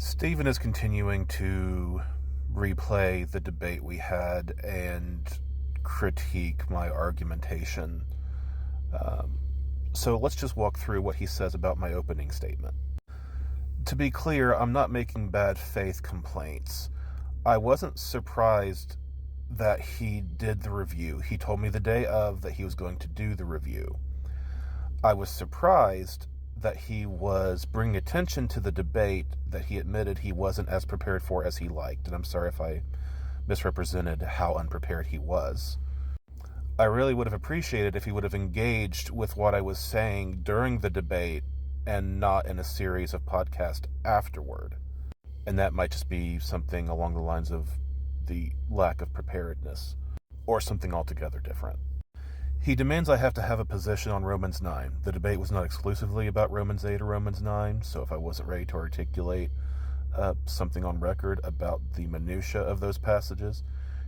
Stephen is continuing to replay the debate we had and critique my argumentation. So let's just walk through what he says about my opening statement. To be clear, I'm not making bad faith complaints. I wasn't surprised that he did the review. He told me the day of that he was going to do the review. I was surprised that he was bringing attention to the debate that he admitted he wasn't as prepared for as he liked. And I'm sorry if I misrepresented how unprepared he was. I really would have appreciated if he would have engaged with what I was saying during the debate and not in a series of podcasts afterward. And that might just be something along the lines of the lack of preparedness, or something altogether different. He demands I have to have a position on Romans 9. The debate was not exclusively about Romans 8 or Romans 9, so if I wasn't ready to articulate something on record about the minutiae of those passages,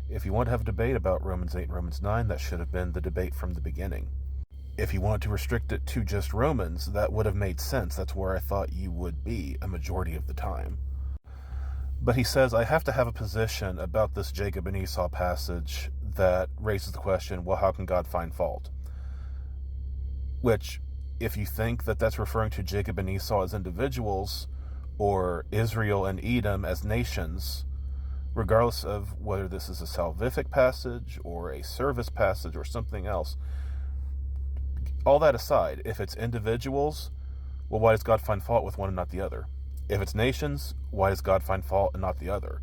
if you want to have a debate about Romans 8 and Romans 9, that should have been the debate from the beginning. If you wanted to restrict it to just Romans, that would have made sense. That's where I thought you would be a majority of the time. But he says, I have to have a position about this Jacob and Esau passage that raises the question, well, how can God find fault? Which, if you think that that's referring to Jacob and Esau as individuals, or Israel and Edom as nations, regardless of whether this is a salvific passage, or a service passage, or something else, all that aside, if it's individuals, well, why does God find fault with one and not the other? If it's nations, why does God find fault and not the other?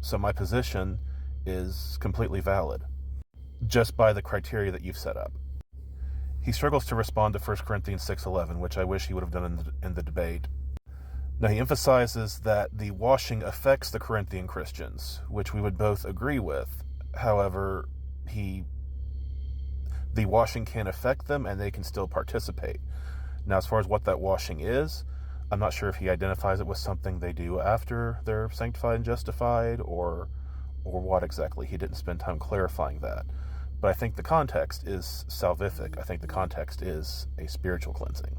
So my position is completely valid, just by the criteria that you've set up. He struggles to respond to 1 Corinthians 6:11, which I wish he would have done in the debate. Now, he emphasizes that the washing affects the Corinthian Christians, which we would both agree with. However, the washing can affect them and they can still participate. Now, as far as what that washing is, I'm not sure if he identifies it with something they do after they're sanctified and justified, or what exactly. He didn't spend time clarifying that. But I think the context is salvific. I think the context is a spiritual cleansing.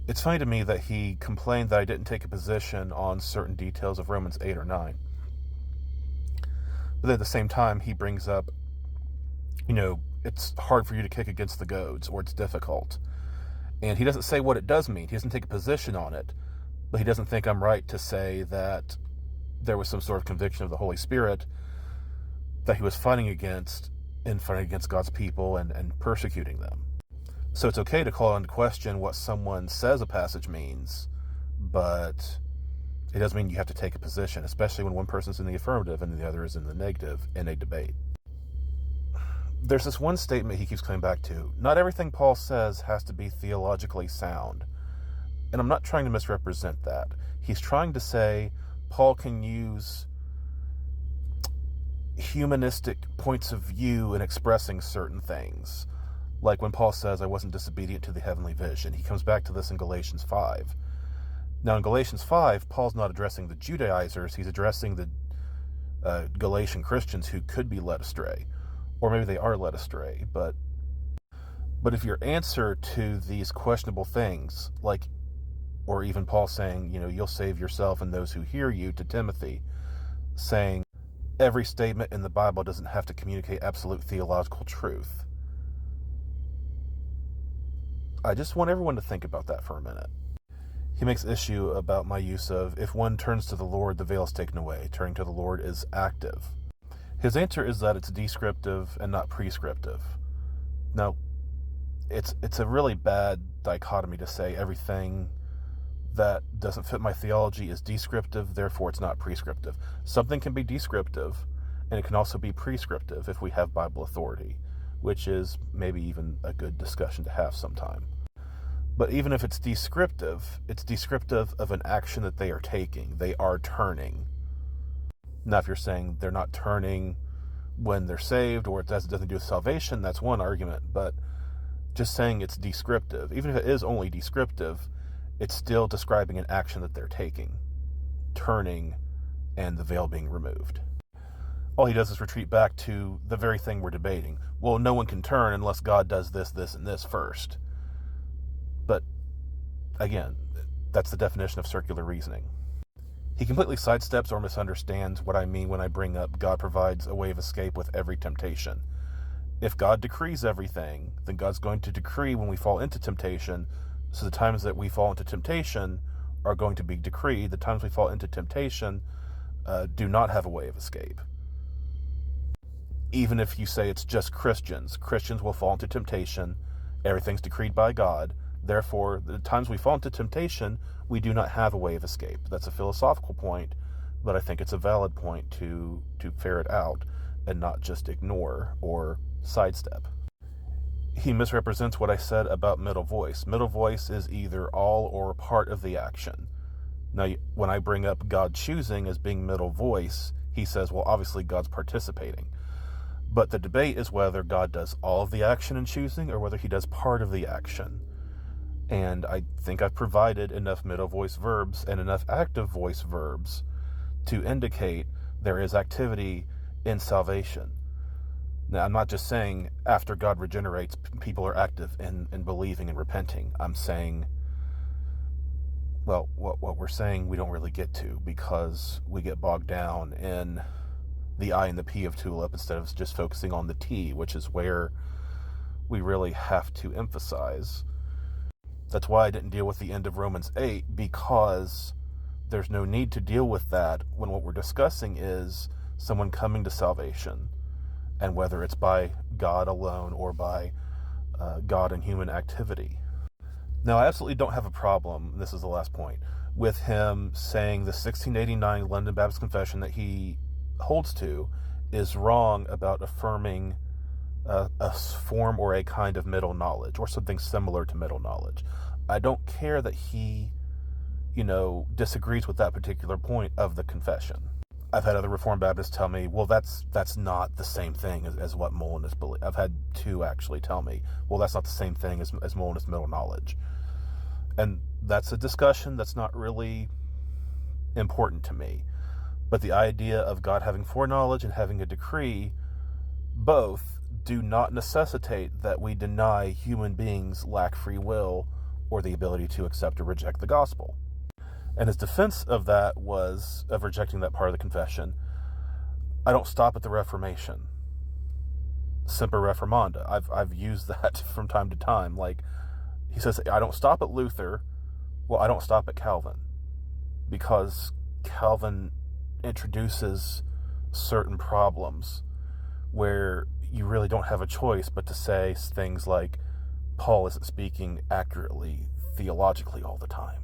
It's funny to me that he complained that I didn't take a position on certain details of Romans 8 or 9. But at the same time, he brings up, it's hard for you to kick against the goads, or it's difficult. And he doesn't say what it does mean. He doesn't take a position on it. But he doesn't think I'm right to say that there was some sort of conviction of the Holy Spirit that he was fighting against God's people and persecuting them. So it's okay to call into question what someone says a passage means, but it doesn't mean you have to take a position, especially when one person's in the affirmative and the other is in the negative in a debate. There's this one statement he keeps coming back to. Not everything Paul says has to be theologically sound. And I'm not trying to misrepresent that. He's trying to say Paul can use humanistic points of view in expressing certain things. Like when Paul says, I wasn't disobedient to the heavenly vision. He comes back to this in Galatians 5. Now in Galatians 5, Paul's not addressing the Judaizers. He's addressing the Galatian Christians who could be led astray. Or maybe they are led astray. But if your answer to these questionable things, or even Paul saying, you'll save yourself and those who hear you, to Timothy, saying every statement in the Bible doesn't have to communicate absolute theological truth. I just want everyone to think about that for a minute. He makes issue about my use of, if one turns to the Lord, the veil is taken away. Turning to the Lord is active. His answer is that it's descriptive and not prescriptive. Now, it's a really bad dichotomy to say everything that doesn't fit my theology is descriptive, therefore it's not prescriptive. Something can be descriptive, and it can also be prescriptive if we have Bible authority, which is maybe even a good discussion to have sometime. But even if it's descriptive of an action that they are taking. They are turning. Now, if you're saying they're not turning when they're saved, or it doesn't do with salvation, that's one argument. But just saying it's descriptive, even if it is only descriptive, it's still describing an action that they're taking. Turning and the veil being removed. All he does is retreat back to the very thing we're debating. Well, no one can turn unless God does this, this, and this first. But, again, that's the definition of circular reasoning. He completely sidesteps or misunderstands what I mean when I bring up God provides a way of escape with every temptation. If God decrees everything, then God's going to decree when we fall into temptation. So the times that we fall into temptation are going to be decreed. The times we fall into temptation do not have a way of escape. Even if you say it's just Christians will fall into temptation. Everything's decreed by God. Therefore, the times we fall into temptation, we do not have a way of escape. That's a philosophical point, but I think it's a valid point to ferret out and not just ignore or sidestep. He misrepresents what I said about middle voice. Middle voice is either all or part of the action. Now, when I bring up God choosing as being middle voice, he says, well, obviously God's participating. But the debate is whether God does all of the action in choosing or whether he does part of the action. And I think I've provided enough middle voice verbs and enough active voice verbs to indicate there is activity in salvation. Now, I'm not just saying after God regenerates, people are active in believing and repenting. I'm saying, well, what we're saying we don't really get to because we get bogged down in the I and the P of tulip instead of just focusing on the T, which is where we really have to emphasize. That's why I didn't deal with the end of Romans 8, because there's no need to deal with that when what we're discussing is someone coming to salvation, and whether it's by God alone or by God and human activity. Now, I absolutely don't have a problem, this is the last point, with him saying the 1689 London Baptist Confession that he holds to is wrong about affirming a form or a kind of middle knowledge or something similar to middle knowledge. I don't care that he, disagrees with that particular point of the confession. I've had other Reformed Baptists tell me, well, that's not the same thing as what Molinist believes. I've had two actually tell me, well, that's not the same thing as Molinist middle knowledge. And that's a discussion that's not really important to me. But the idea of God having foreknowledge and having a decree, both do not necessitate that we deny human beings lack free will or the ability to accept or reject the gospel. And his defense of that was, of rejecting that part of the confession, I don't stop at the Reformation. Semper reformanda. I've used that from time to time. Like, he says, I don't stop at Luther. Well, I don't stop at Calvin. Because Calvin introduces certain problems where you really don't have a choice but to say things like, Paul isn't speaking accurately theologically all the time.